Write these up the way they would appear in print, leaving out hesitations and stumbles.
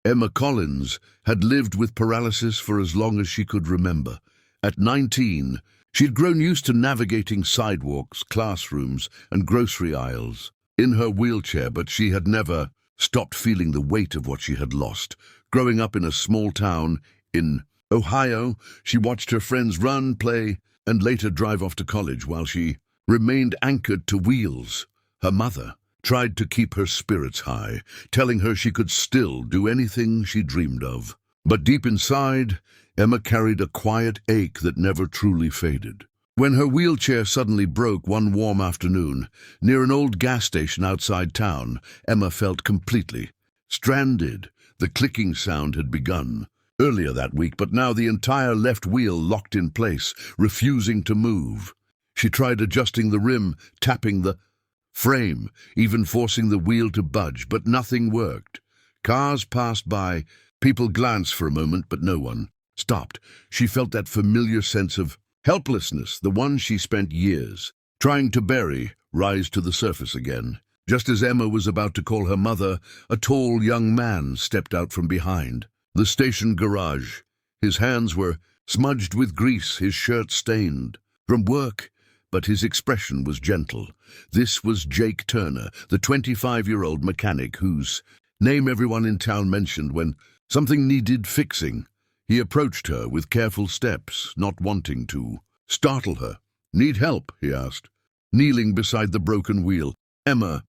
Emma Collins had lived with paralysis for as long as she could remember. At 19, she'd grown used to navigating sidewalks, classrooms, and grocery aisles in her wheelchair, but she had never stopped feeling the weight of what she had lost. Growing up in a small town in Ohio, she watched her friends run, play, and later drive off to college while she remained anchored to wheels. Her mother tried to keep her spirits high, telling her she could still do anything she dreamed of. But deep inside, Emma carried a quiet ache that never truly faded. When her wheelchair suddenly broke one warm afternoon, near an old gas station outside town, Emma felt completely stranded. The clicking sound had begun earlier that week, but now the entire left wheel locked in place, refusing to move. She tried adjusting the rim, tapping the frame, even forcing the wheel to budge, but nothing worked. Cars passed by, people glanced for a moment, but no one stopped. She felt that familiar sense of helplessness, the one she spent years trying to bury, rise to the surface again. Just as Emma was about to call her mother, a tall young man stepped out from behind the station garage. His hands were smudged with grease, his shirt stained from work, but his expression was gentle. This was Jake Turner, the 25-year-old mechanic whose name everyone in town mentioned when something needed fixing. He approached her with careful steps, not wanting to startle her. "Need help?" he asked, kneeling beside the broken wheel. Emma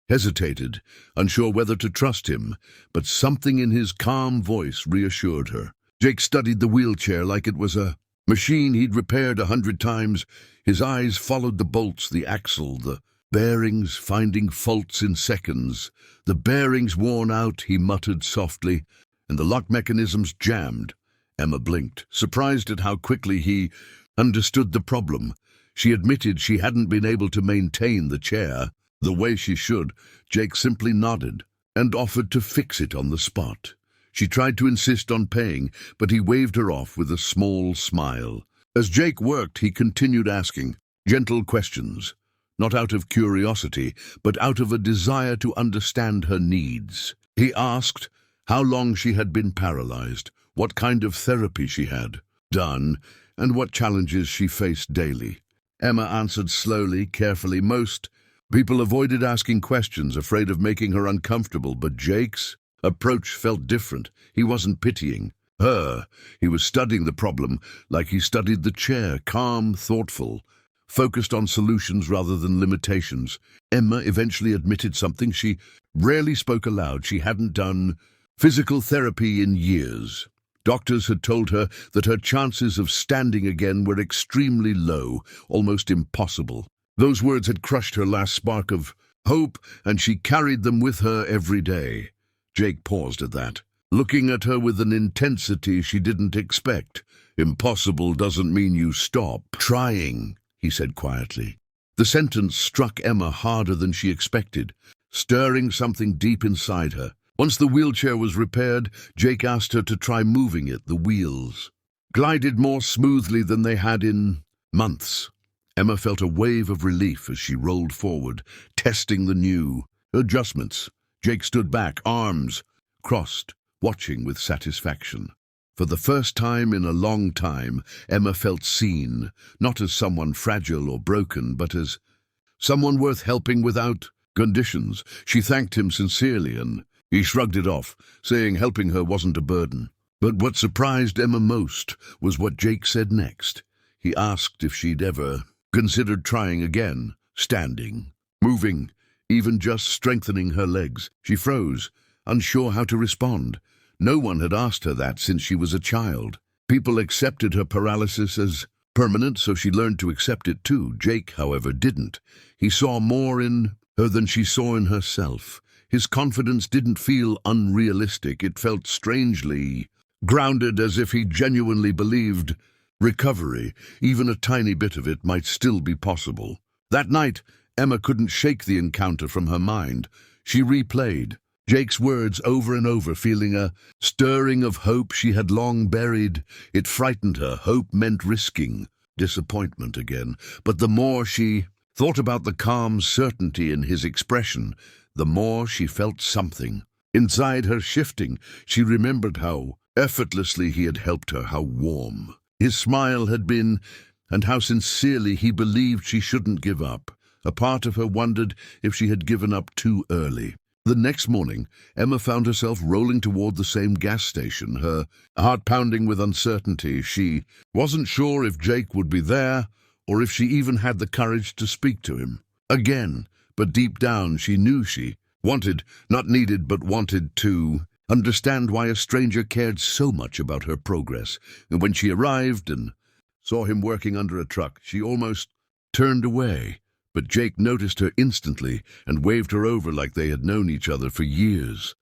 hesitated, unsure whether to trust him, but something in his calm voice reassured her. Jake studied the wheelchair like it was a machine he'd repaired 100 times. His eyes followed the bolts, the axle, the bearings, finding faults in seconds. "The bearings worn out," he muttered softly, "and the lock mechanisms jammed." Emma blinked, surprised at how quickly he understood the problem. She admitted she hadn't been able to maintain the chair the way she should. Jake simply nodded and offered to fix it on the spot. She tried to insist on paying, but he waved her off with a small smile. As Jake worked, he continued asking gentle questions, not out of curiosity, but out of a desire to understand her needs. He asked how long she had been paralyzed, what kind of therapy she had done, and what challenges she faced daily. Emma answered slowly, carefully. Most people avoided asking questions, afraid of making her uncomfortable, but Jake's approach felt different. He wasn't pitying her. He was studying the problem like he studied the chair, calm, thoughtful, focused on solutions rather than limitations. Emma eventually admitted something she rarely spoke aloud. She hadn't done physical therapy in years. Doctors had told her that her chances of standing again were extremely low, almost impossible. Those words had crushed her last spark of hope, and she carried them with her every day. Jake paused at that, looking at her with an intensity she didn't expect. "Impossible doesn't mean you stop trying," he said quietly. The sentence struck Emma harder than she expected, stirring something deep inside her. Once the wheelchair was repaired, Jake asked her to try moving it. The wheels glided more smoothly than they had in months. Emma felt a wave of relief as she rolled forward, testing the new adjustments. Jake stood back, arms crossed, watching with satisfaction. For the first time in a long time, Emma felt seen, not as someone fragile or broken, but as someone worth helping without conditions. She thanked him sincerely, and he shrugged it off, saying helping her wasn't a burden. But what surprised Emma most was what Jake said next. He asked if she'd ever considered trying again, standing, moving, even just strengthening her legs. She froze, unsure how to respond. No one had asked her that since she was a child. People accepted her paralysis as permanent, so she learned to accept it too. Jake, however, didn't. He saw more in her than she saw in herself. His confidence didn't feel unrealistic. It felt strangely grounded, as if he genuinely believed recovery, even a tiny bit of it, might still be possible. That night, Emma couldn't shake the encounter from her mind. She replayed Jake's words over and over, feeling a stirring of hope she had long buried. It frightened her. Hope meant risking disappointment again. But the more she thought about the calm certainty in his expression, the more she felt something Inside her shifting, she remembered how effortlessly he had helped her, how warm his smile had been, and how sincerely he believed she shouldn't give up. A part of her wondered if she had given up too early. The next morning, Emma found herself rolling toward the same gas station, her heart pounding with uncertainty. She wasn't sure if Jake would be there, or if she even had the courage to speak to him again, but deep down she knew she wanted, not needed, but wanted to understand why a stranger cared so much about her progress. And when she arrived and saw him working under a truck, she almost turned away. But Jake noticed her instantly and waved her over like they had known each other for years.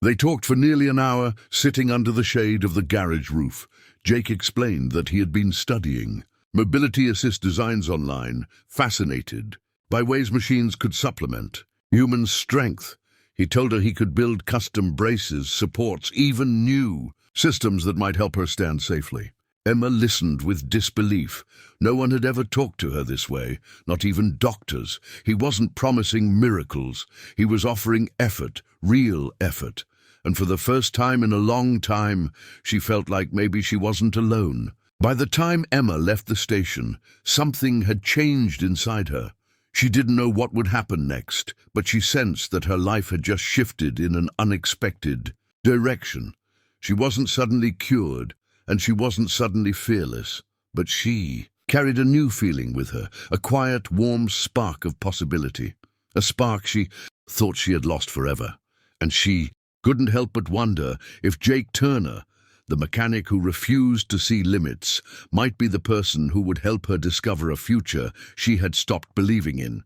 They talked for nearly an hour, sitting under the shade of the garage roof. Jake explained that he had been studying mobility assist designs online, fascinated by ways machines could supplement human strength. He told her he could build custom braces, supports, even new systems that might help her stand safely. Emma listened with disbelief. No one had ever talked to her this way, not even doctors. He wasn't promising miracles. He was offering effort, real effort. And for the first time in a long time, she felt like maybe she wasn't alone. By the time Emma left the station, something had changed inside her. She didn't know what would happen next, but she sensed that her life had just shifted in an unexpected direction. She wasn't suddenly cured, and she wasn't suddenly fearless, but she carried a new feeling with her, a quiet, warm spark of possibility, a spark she thought she had lost forever. And she couldn't help but wonder if Jake Turner, the mechanic who refused to see limits, might be the person who would help her discover a future she had stopped believing in.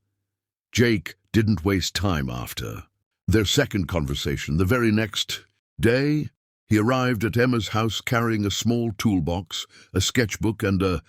Jake didn't waste time after their second conversation. The very next day, he arrived at Emma's house carrying a small toolbox, a sketchbook, and a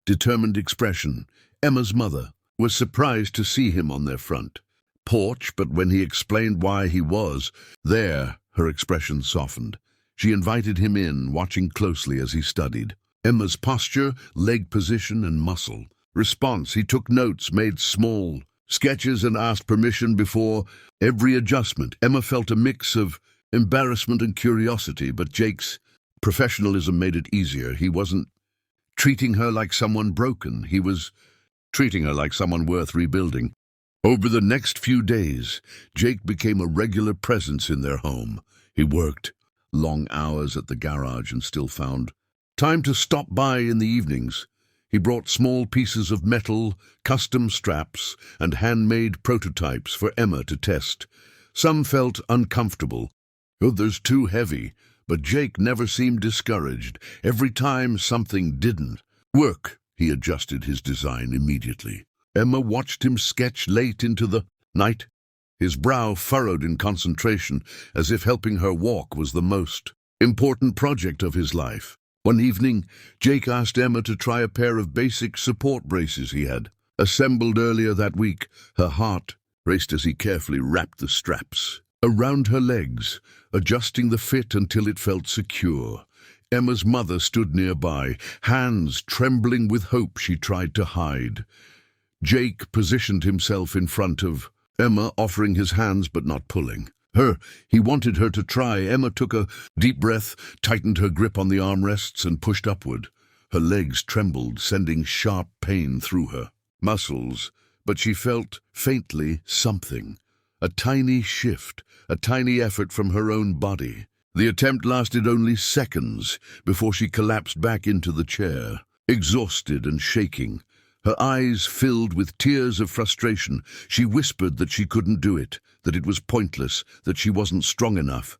determined expression. Emma's mother was surprised to see him on their front porch, but when he explained why he was there, her expression softened. She invited him in, watching closely as he studied Emma's posture, leg position, and muscle response. He took notes, made small sketches, and asked permission before every adjustment. Emma felt a mix of embarrassment and curiosity, but Jake's professionalism made it easier. He wasn't treating her like someone broken. He was treating her like someone worth rebuilding. Over the next few days, Jake became a regular presence in their home. He worked long hours at the garage and still found time to stop by in the evenings. He brought small pieces of metal, custom straps, and handmade prototypes for Emma to test. Some felt uncomfortable, others too heavy, but Jake never seemed discouraged. Every time something didn't work, he adjusted his design immediately. Emma watched him sketch late into the night, his brow furrowed in concentration, as if helping her walk was the most important project of his life. One evening, Jake asked Emma to try a pair of basic support braces he had assembled earlier that week. Her heart raced as he carefully wrapped the straps around her legs, adjusting the fit until it felt secure. Emma's mother stood nearby, hands trembling with hope she tried to hide. Jake positioned himself in front of Emma, offering his hands but not pulling her. He wanted her to try. Emma took a deep breath, tightened her grip on the armrests, and pushed upward. Her legs trembled, sending sharp pain through her muscles, but she felt faintly something. A tiny shift, a tiny effort from her own body. The attempt lasted only seconds before she collapsed back into the chair, exhausted and shaking. Her eyes filled with tears of frustration. She whispered that she couldn't do it, that it was pointless, that she wasn't strong enough.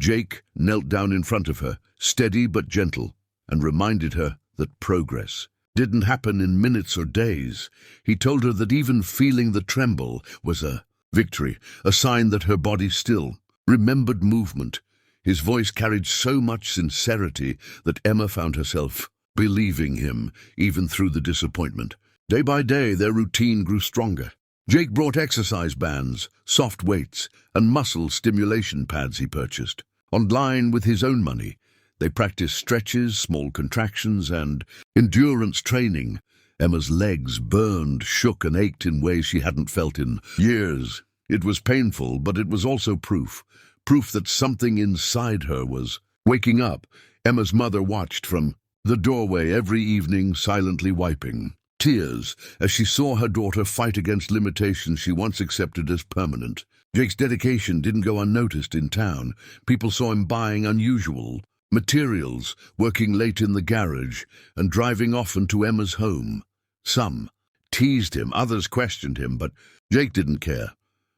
Jake knelt down in front of her, steady but gentle, and reminded her that progress didn't happen in minutes or days. He told her that even feeling the tremble was a victory, a sign that her body still remembered movement. His voice carried so much sincerity that Emma found herself believing him, even through the disappointment. Day by day, their routine grew stronger. Jake brought exercise bands, soft weights, and muscle stimulation pads he purchased. Online with his own money, they practiced stretches, small contractions, and endurance training. Emma's legs burned, shook, and ached in ways she hadn't felt in years. It was painful, but it was also proof that something inside her was waking up. Emma's mother watched from the doorway every evening, silently wiping tears as she saw her daughter fight against limitations she once accepted as permanent. Jake's dedication didn't go unnoticed in town. People saw him buying unusual materials, working late in the garage, and driving often to Emma's home. Some teased him, others questioned him, but Jake didn't care.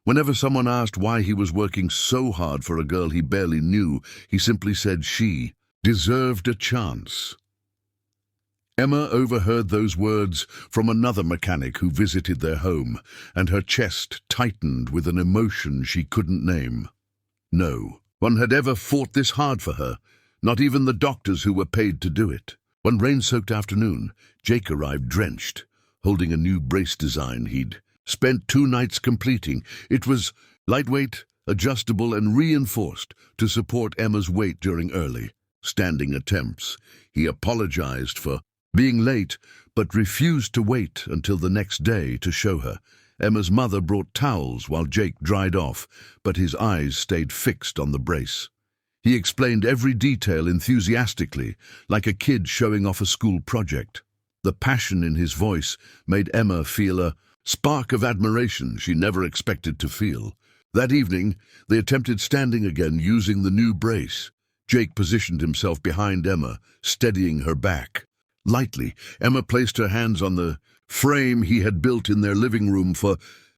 Whenever someone asked why he was working so hard for a girl he barely knew, he simply said she deserved a chance. Emma overheard those words from another mechanic who visited their home, and her chest tightened with an emotion she couldn't name. No one had ever fought this hard for her, not even the doctors who were paid to do it. One rain-soaked afternoon, Jake arrived drenched, holding a new brace design he'd spent 2 nights completing. It was lightweight, adjustable, and reinforced to support Emma's weight during early standing attempts. He apologized for being late, but refused to wait until the next day to show her. Emma's mother brought towels while Jake dried off, but his eyes stayed fixed on the brace. He explained every detail enthusiastically, like a kid showing off a school project. The passion in his voice made Emma feel a spark of admiration she never expected to feel. That evening, they attempted standing again using the new brace. Jake positioned himself behind Emma, steadying her back. Lightly, Emma placed her hands on the frame he had built in their living room for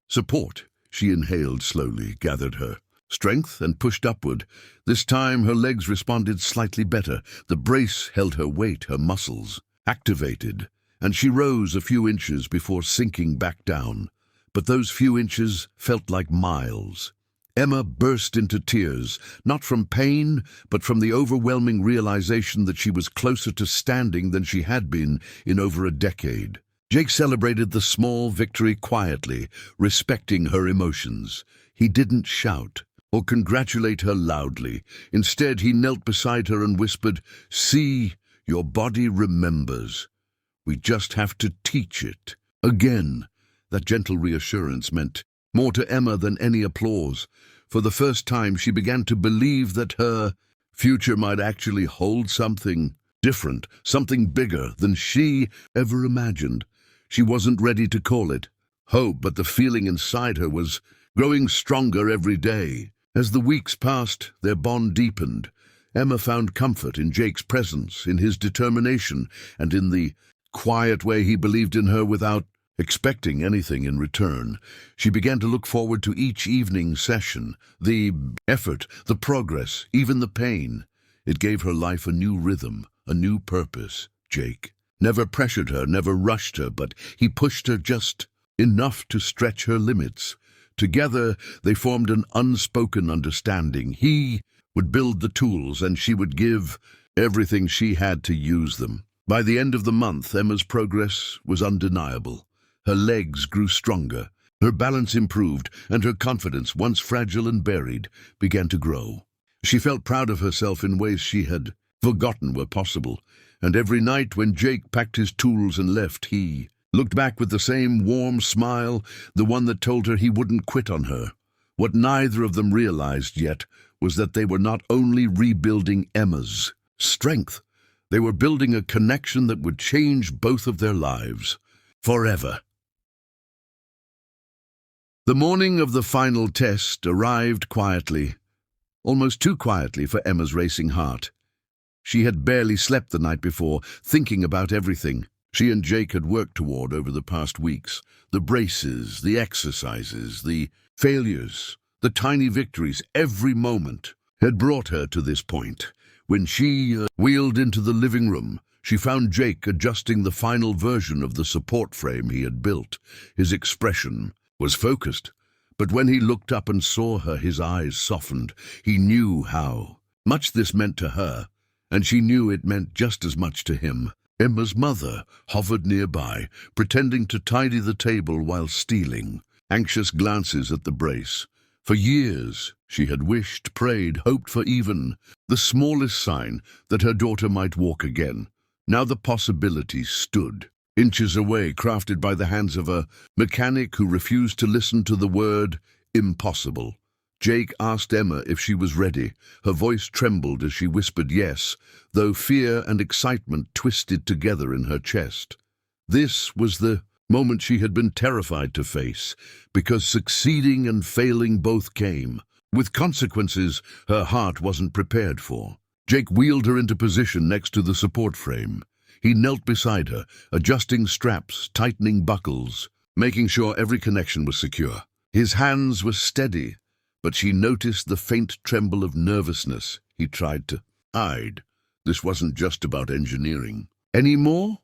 support. She inhaled slowly, gathered her strength, and pushed upward. This time her legs responded slightly better. The brace held her weight, her muscles activated, and she rose a few inches before sinking back down. But those few inches felt like miles. Emma burst into tears, not from pain, but from the overwhelming realization that she was closer to standing than she had been in over a decade. Jake celebrated the small victory quietly, respecting her emotions. He didn't shout or congratulate her loudly. Instead, he knelt beside her and whispered, "See, your body remembers. We just have to teach it." Again, that gentle reassurance meant more to Emma than any applause. For the first time, she began to believe that her future might actually hold something different, something bigger than she ever imagined. She wasn't ready to call it hope, but the feeling inside her was growing stronger every day. As the weeks passed, their bond deepened. Emma found comfort in Jake's presence, in his determination, and in the quiet way he believed in her without expecting anything in return. She began to look forward to each evening session, the effort, the progress, even the pain. It gave her life a new rhythm, a new purpose. Jake never pressured her, never rushed her, but he pushed her just enough to stretch her limits. Together, they formed an unspoken understanding. He would build the tools, and she would give everything she had to use them. By the end of the month, Emma's progress was undeniable. Her legs grew stronger, her balance improved, and her confidence, once fragile and buried, began to grow. She felt proud of herself in ways she had forgotten were possible, and every night when Jake packed his tools and left, he looked back with the same warm smile, the one that told her he wouldn't quit on her. What neither of them realized yet was that they were not only rebuilding Emma's strength, they were building a connection that would change both of their lives forever. The morning of the final test arrived quietly, almost too quietly for Emma's racing heart. She had barely slept the night before, thinking about everything she and Jake had worked toward over the past weeks. The braces, the exercises, the failures, the tiny victories. Every moment had brought her to this point. When she wheeled into the living room, she found Jake adjusting the final version of the support frame he had built. His expression was focused, but when he looked up and saw her, his eyes softened. He knew how much this meant to her, and she knew it meant just as much to him. Emma's mother hovered nearby, pretending to tidy the table while stealing anxious glances at the brace. For years, she had wished, prayed, hoped for even the smallest sign that her daughter might walk again. Now the possibility stood inches away, crafted by the hands of a mechanic who refused to listen to the word Impossible. Jake asked Emma if she was ready. Her voice trembled as she whispered yes, though fear and excitement twisted together in her chest. This was the moment she had been terrified to face, because succeeding and failing both came, with consequences her heart wasn't prepared for. Jake wheeled her into position next to the support frame. He knelt beside her, adjusting straps, tightening buckles, making sure every connection was secure. His hands were steady, but she noticed the faint tremble of nervousness he tried to hide. This wasn't just about engineering anymore.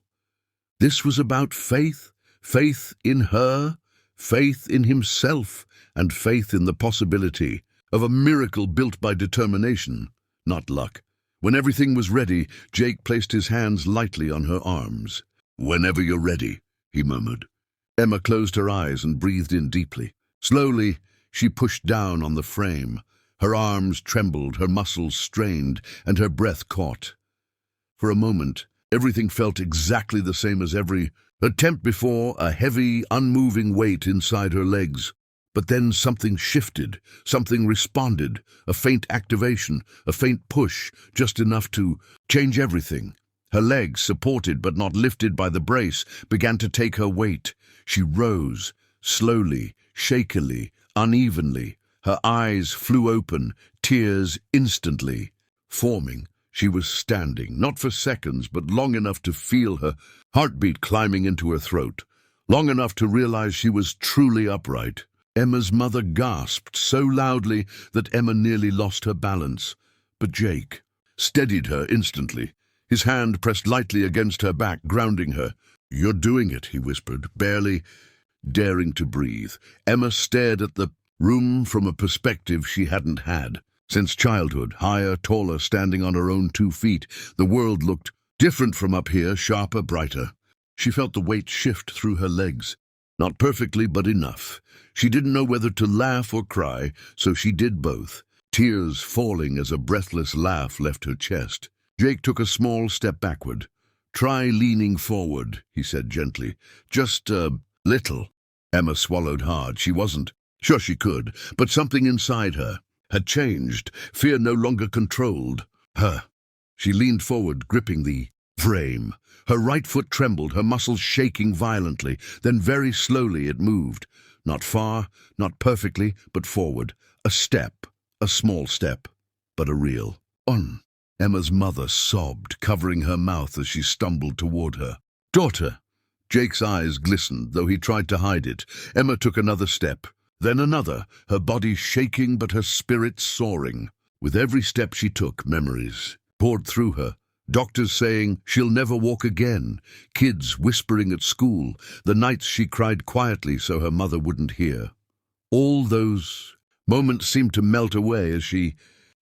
This was about faith, faith in her, faith in himself, and faith in the possibility of a miracle built by determination, not luck. When everything was ready, Jake placed his hands lightly on her arms. "Whenever you're ready," he murmured. Emma closed her eyes and breathed in deeply. Slowly, she pushed down on the frame. Her arms trembled, her muscles strained, and her breath caught. For a moment, everything felt exactly the same as every attempt before, a heavy, unmoving weight inside her legs. But then something shifted, something responded, a faint activation, a faint push, just enough to change everything. Her legs, supported but not lifted by the brace, began to take her weight. She rose, slowly, shakily, unevenly. Her eyes flew open, tears instantly forming. She was standing, not for seconds, but long enough to feel her heartbeat climbing into her throat, long enough to realize she was truly upright. Emma's mother gasped so loudly that Emma nearly lost her balance. But Jake steadied her instantly. His hand pressed lightly against her back, grounding her. "You're doing it," he whispered, barely daring to breathe. Emma stared at the room from a perspective she hadn't had. Since childhood, higher, taller, standing on her own 2 feet, the world looked different from up here, sharper, brighter. She felt the weight shift through her legs. Not perfectly, but enough. She didn't know whether to laugh or cry, so she did both, tears falling as a breathless laugh left her chest. Jake took a small step backward. "Try leaning forward," he said gently. "Just a little." Emma swallowed hard. She wasn't sure she could, but something inside her had changed. Fear no longer controlled her. She leaned forward, gripping the frame. Her right foot trembled, her muscles shaking violently. Then very slowly it moved. Not far, not perfectly, but forward. A step, a small step, but a real one. Emma's mother sobbed, covering her mouth as she stumbled toward her. "Daughter!" Jake's eyes glistened, though he tried to hide it. Emma took another step, then another, her body shaking but her spirit soaring. With every step she took, memories poured through her. Doctors saying she'll never walk again, kids whispering at school, the nights she cried quietly so her mother wouldn't hear. All those moments seemed to melt away as she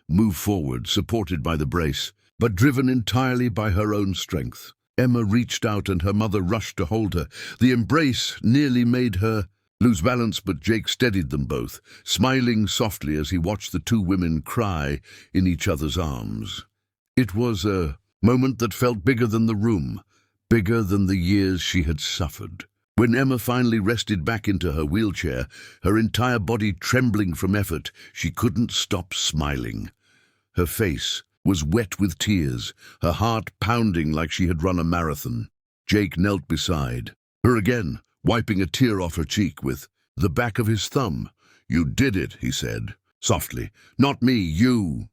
moved forward, supported by the brace, but driven entirely by her own strength. Emma reached out and her mother rushed to hold her. The embrace nearly made her lose balance, but Jake steadied them both, smiling softly as he watched the two women cry in each other's arms. It was a moment that felt bigger than the room, bigger than the years she had suffered. When Emma finally rested back into her wheelchair, her entire body trembling from effort, she couldn't stop smiling. Her face was wet with tears, her heart pounding like she had run a marathon. Jake knelt beside her again, wiping a tear off her cheek with the back of his thumb. "You did it," he said, softly. "Not me, you."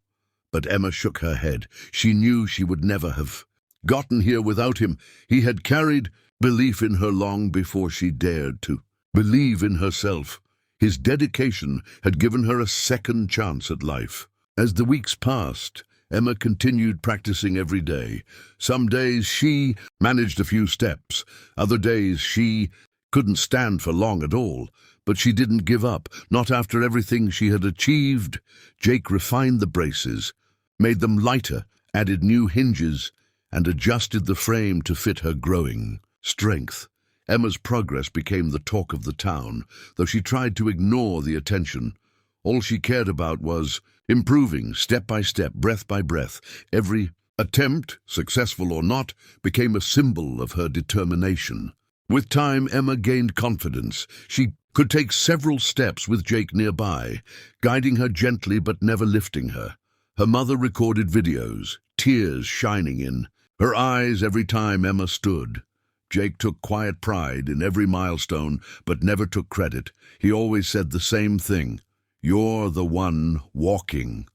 But Emma shook her head. She knew she would never have gotten here without him. He had carried belief in her long before she dared to believe in herself. His dedication had given her a second chance at life. As the weeks passed, Emma continued practicing every day. Some days she managed a few steps. Other days she couldn't stand for long at all. But she didn't give up, not after everything she had achieved. Jake refined the braces, made them lighter, added new hinges, and adjusted the frame to fit her growing strength. Emma's progress became the talk of the town, though she tried to ignore the attention. All she cared about was improving, step by step, breath by breath. Every attempt, successful or not, became a symbol of her determination. With time, Emma gained confidence. She could take several steps with Jake nearby, guiding her gently but never lifting her. Her mother recorded videos, tears shining in her eyes every time Emma stood. Jake took quiet pride in every milestone, but never took credit. He always said the same thing: "You're the one walking."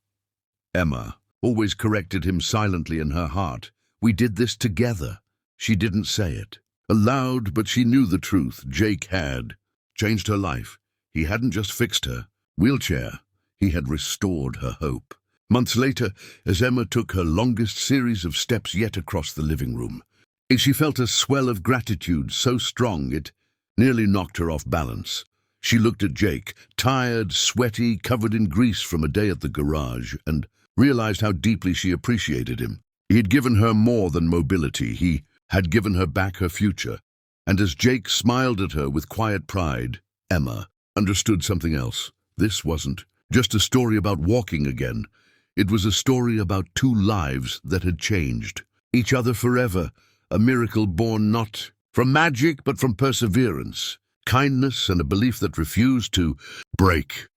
Emma always corrected him silently in her heart. "We did this together." She didn't say it aloud, but she knew the truth. Jake had changed her life. He hadn't just fixed her wheelchair, he had restored her hope. Months later, as Emma took her longest series of steps yet across the living room, she felt a swell of gratitude so strong it nearly knocked her off balance. She looked at Jake, tired, sweaty, covered in grease from a day at the garage, and realized how deeply she appreciated him. He had given her more than mobility. He had given her back her future. And as Jake smiled at her with quiet pride, Emma understood something else. This wasn't just a story about walking again. It was a story about two lives that had changed each other forever, a miracle born not from magic but from perseverance, kindness, and a belief that refused to break.